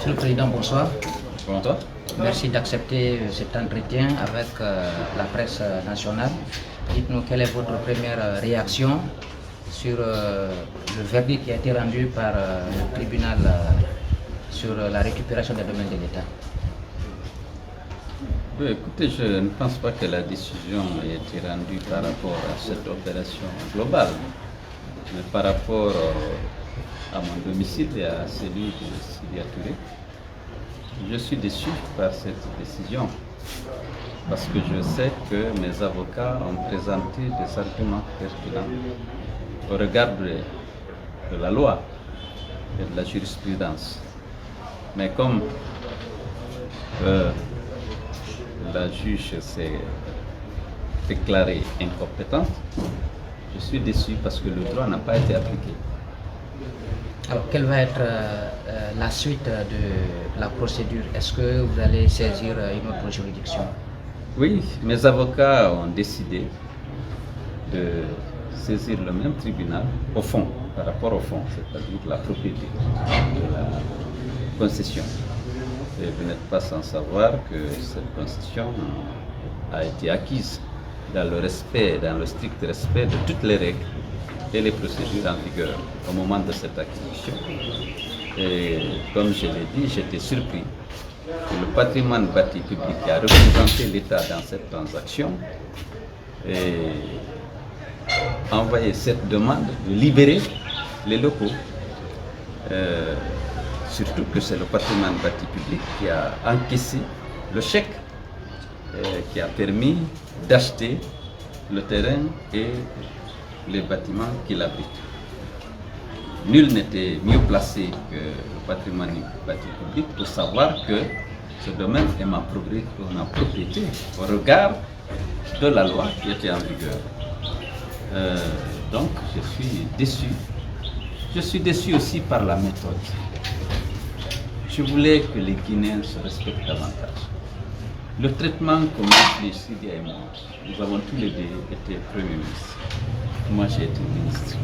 Monsieur le Président, bonsoir. Bonsoir. Merci d'accepter cet entretien avec la presse nationale. Dites-nous quelle est votre première réaction sur le verdict qui a été rendu par le tribunal sur la récupération des domaines de l'État. Écoutez, je ne pense pas que la décision ait été rendue par rapport à cette opération globale, mais par rapport à mon domicile et à celui de Sidya Touré. Je suis déçu par cette décision parce que je sais que mes avocats ont présenté des arguments pertinents au regard de la loi et de la jurisprudence. Mais comme la juge s'est déclarée incompétente, je suis déçu parce que le droit n'a pas été appliqué. Alors, quelle va être la suite de la procédure? Est-ce que vous allez saisir une autre juridiction? Oui, mes avocats ont décidé de saisir le même tribunal au fond, par rapport au fond, c'est-à-dire la propriété de la concession. Et vous n'êtes pas sans savoir que cette concession a été acquise dans le strict respect de toutes les règles et les procédures en vigueur au moment de cette acquisition. Et comme je l'ai dit, j'étais surpris que le patrimoine bâti public qui a représenté l'État dans cette transaction ait envoyé cette demande de libérer les locaux. Surtout que c'est le patrimoine bâti public qui a encaissé le chèque qui a permis d'acheter le terrain et les bâtiments qui l'abritent. Nul n'était mieux placé que le patrimoine bâti public pour savoir que ce domaine est ma propriété au regard de la loi qui était en vigueur. Donc je suis déçu. Je suis déçu aussi par la méthode. Je voulais que les Guinéens se respectent davantage. Le traitement qu'on a fait, Sidya et moi, nous avons tous les deux été Premier ministre. Moi, j'ai été ministre.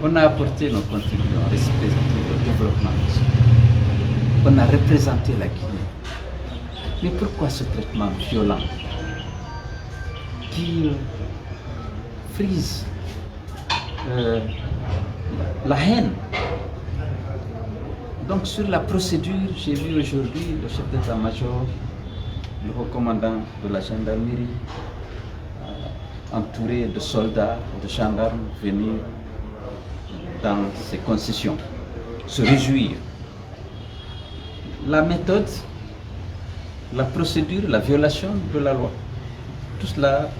On a apporté nos contributions, respecté le développement. On a représenté la Guinée. Mais pourquoi ce traitement violent qui frise la haine? Donc sur la procédure, j'ai vu aujourd'hui le chef d'état-major, le haut commandant de la gendarmerie, entouré de soldats, de gendarmes venir dans ces concessions, se réjouir. La méthode, la procédure, la violation de la loi, tout cela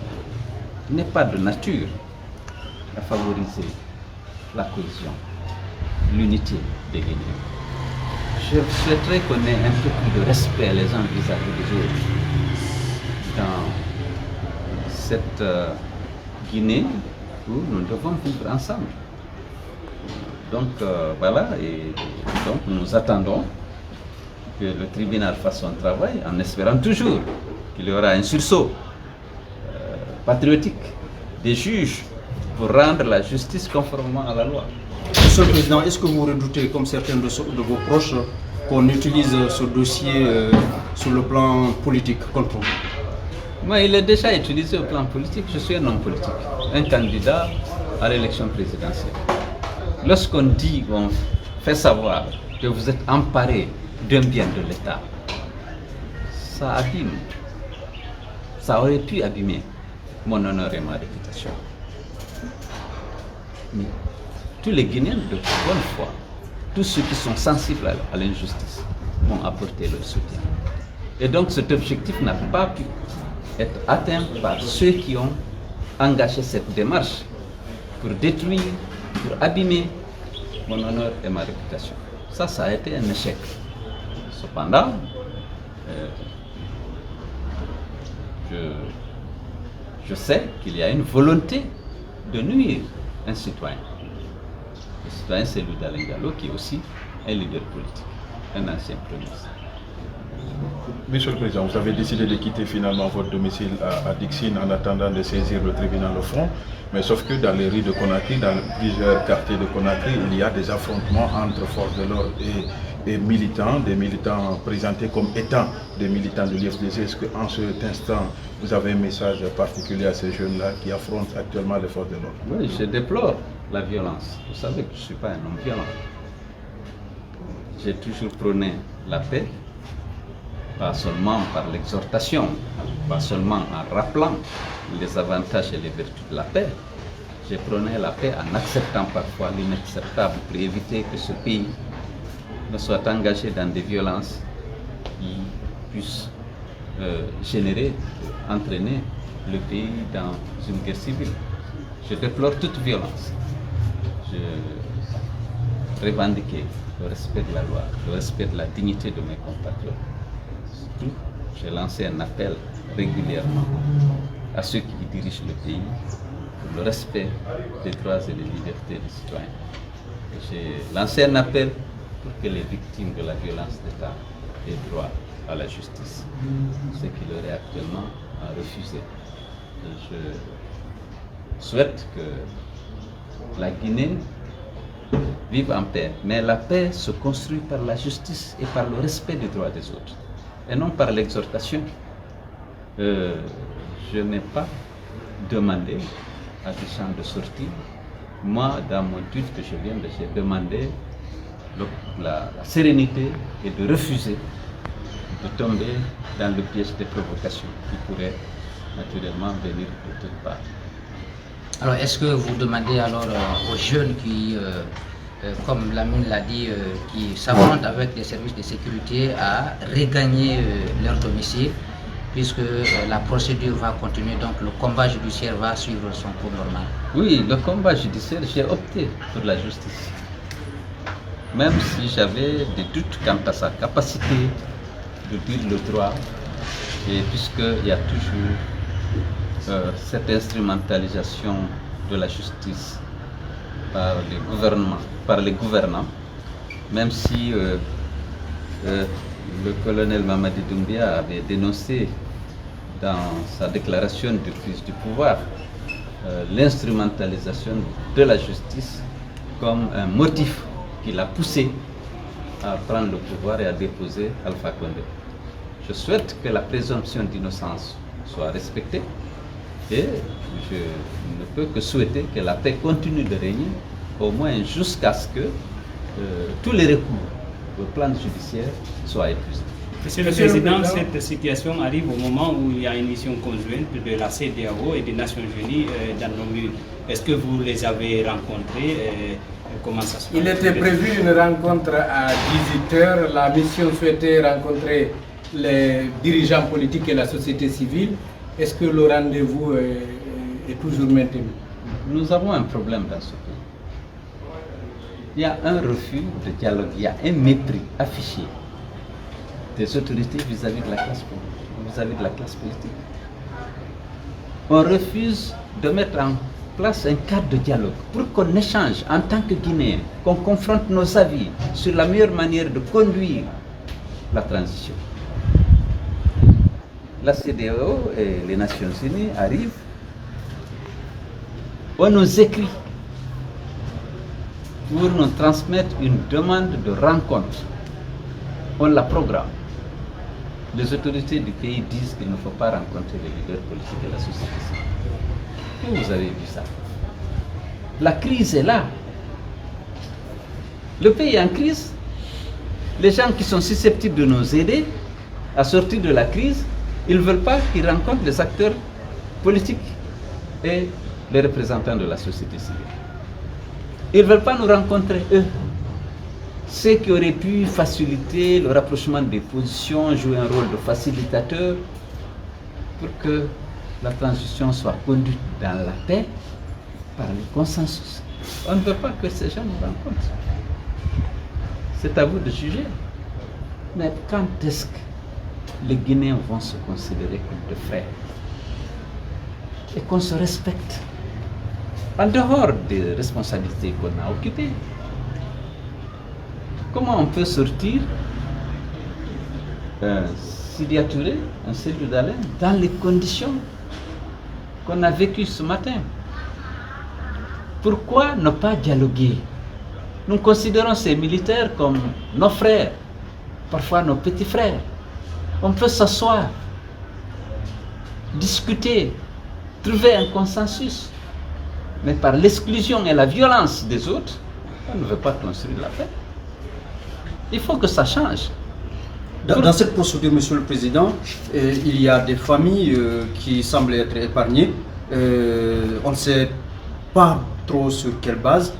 n'est pas de nature à favoriser la cohésion, l'unité des Guinéens. Je souhaiterais qu'on ait un peu plus de respect les uns vis-à-vis des autres dans cette Guinée où nous devons vivre ensemble. Donc voilà, et donc nous attendons que le tribunal fasse son travail en espérant toujours qu'il y aura un sursaut patriotique des juges pour rendre la justice conformément à la loi. Monsieur le Président, est-ce que vous redoutez, comme certains de vos proches, qu'on utilise ce dossier sur le plan politique contre vous? Moi, il est déjà utilisé au plan politique. Je suis un homme politique, un candidat à l'élection présidentielle. Lorsqu'on dit, on fait savoir que vous êtes emparé d'un bien de l'État, ça abîme. Ça aurait pu abîmer mon honneur et ma réputation. Mais tous les Guinéens de bonne foi, tous ceux qui sont sensibles à l'injustice, m'ont apporté leur soutien. Et donc cet objectif n'a pas pu être atteint par ceux qui ont engagé cette démarche pour détruire, pour abîmer mon honneur et ma réputation. Ça a été un échec. Cependant, je sais qu'il y a une volonté de nuire un citoyen. Le citoyen, c'est lui d'Alain Diallo, qui est aussi un leader politique, un ancien Premier ministre. Monsieur le Président, vous avez décidé de quitter finalement votre domicile à Dixine en attendant de saisir le tribunal au fond, mais sauf que dans les rues de Conakry, dans plusieurs quartiers de Conakry, il y a des affrontements entre forces de l'ordre et militants, des militants présentés comme étant des militants de l'IFDC. Est-ce qu'en cet instant, vous avez un message particulier à ces jeunes-là qui affrontent actuellement les forces de l'ordre? Oui, je déplore la violence. Vous savez que je ne suis pas un homme violent. J'ai toujours prôné la paix, pas seulement par l'exhortation, pas seulement en rappelant les avantages et les vertus de la paix. J'ai prôné la paix en acceptant parfois l'inacceptable pour éviter que ce pays ne soit engagé dans des violences qui puissent entraîner le pays dans une guerre civile. Je déplore toute violence. Je revendiquais le respect de la loi, le respect de la dignité de mes compatriotes. Surtout, j'ai lancé un appel régulièrement à ceux qui dirigent le pays pour le respect des droits et des libertés des citoyens. J'ai lancé un appel pour que les victimes de la violence d'État aient droit à la justice, ce qui leur est actuellement refusé. Et je souhaite que la Guinée vive en paix, mais la paix se construit par la justice et par le respect des droits des autres, et non par l'exhortation. Je n'ai pas demandé à des gens de sortir. Moi, dans mon tweet que je viens de j'ai demandé la sérénité et de refuser de tomber dans le piège des provocations qui pourraient naturellement venir de toutes parts. Alors, est-ce que vous demandez alors aux jeunes qui, comme Lamine l'a dit, qui s'affrontent avec les services de sécurité à regagner leur domicile, puisque la procédure va continuer, donc le combat judiciaire va suivre son cours normal? Oui, le combat judiciaire, j'ai opté pour la justice. Même si j'avais des doutes quant à sa capacité de dire le droit, et puisqu'il y a toujours cette instrumentalisation de la justice par les gouvernants, même si le colonel Mamadi Doumbia avait dénoncé dans sa déclaration de prise du pouvoir l'instrumentalisation de la justice comme un motif qui l'a poussé à prendre le pouvoir et à déposer Alpha Condé. Je souhaite que la présomption d'innocence soit respectée et je ne peux que souhaiter que la paix continue de régner, au moins jusqu'à ce que tous les recours au plan judiciaire soient épuisés. Monsieur le Président, cette situation arrive au moment où il y a une mission conjointe de la CEDEAO et des Nations Unies dans nos murs. Est-ce que vous les avez rencontrés? Comment ça se passe? Il était prévu une rencontre à 18h. La mission souhaitait rencontrer les dirigeants politiques et la société civile. Est-ce que le rendez-vous est toujours maintenu? Nous avons un problème dans ce pays. Il y a un refus de dialogue, il y a un mépris affiché des autorités vis-à-vis de la classe politique. On refuse de mettre en place un cadre de dialogue pour qu'on échange en tant que Guinéens, qu'on confronte nos avis sur la meilleure manière de conduire la transition. La CEDEAO et les Nations Unies arrivent, on nous écrit pour nous transmettre une demande de rencontre. On la programme. Les autorités du pays disent qu'il ne faut pas rencontrer les leaders politiques et la société civile. Vous avez vu ça. La crise est là. Le pays est en crise. Les gens qui sont susceptibles de nous aider à sortir de la crise, ils ne veulent pas qu'ils rencontrent les acteurs politiques et les représentants de la société civile. Ils ne veulent pas nous rencontrer eux. Ceux qui auraient pu faciliter le rapprochement des positions, jouer un rôle de facilitateur pour que la transition soit conduite dans la paix par le consensus. On ne veut pas que ces gens nous rencontrent. C'est à vous de juger. Mais quand est-ce que les Guinéens vont se considérer comme des frères et qu'on se respecte en dehors des responsabilités qu'on a occupées? Comment on peut sortir Sidia Touré, un Cellou Dalein, dans les conditions qu'on a vécues ce matin? Pourquoi ne pas dialoguer? Nous considérons ces militaires comme nos frères. parfois nos petits frères. On peut s'asseoir, discuter, trouver un consensus. Mais par l'exclusion et la violence des autres, on ne veut pas construire la paix. Il faut que ça change. Dans cette procédure, Monsieur le Président, il y a des familles qui semblent être épargnées. On ne sait pas trop sur quelle base.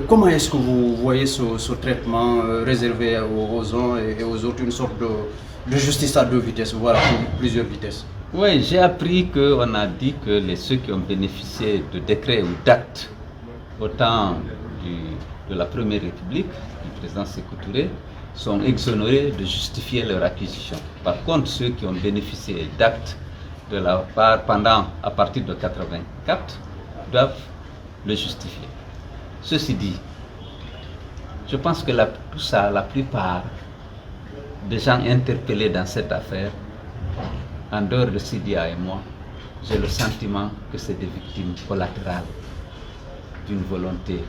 Comment est-ce que vous voyez ce traitement réservé aux uns et aux autres, une sorte de justice à deux vitesses, voire plusieurs vitesses? Oui, j'ai appris qu'on a dit que ceux qui ont bénéficié de décrets ou d'actes au temps de la Première République, du président Sékou Touré, sont exonérés de justifier leur acquisition. Par contre, ceux qui ont bénéficié d'actes de la part à partir de 84 doivent le justifier. Ceci dit, je pense que tout ça, la plupart des gens interpellés dans cette affaire, en dehors de Sidia et moi, j'ai le sentiment que c'est des victimes collatérales d'une volonté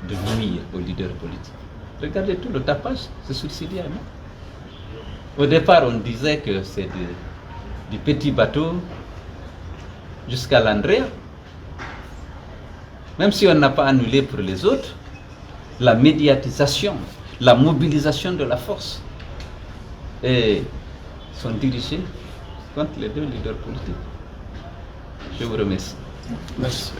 de nuire aux leaders politiques. Regardez tout le tapage, c'est sur Sidia et moi. Au départ, on disait que c'est du petit bateau jusqu'à l'Andrea. Même si on n'a pas annulé pour les autres, la médiatisation, la mobilisation de la force sont dirigées contre les deux leaders politiques. Je vous remercie. Merci.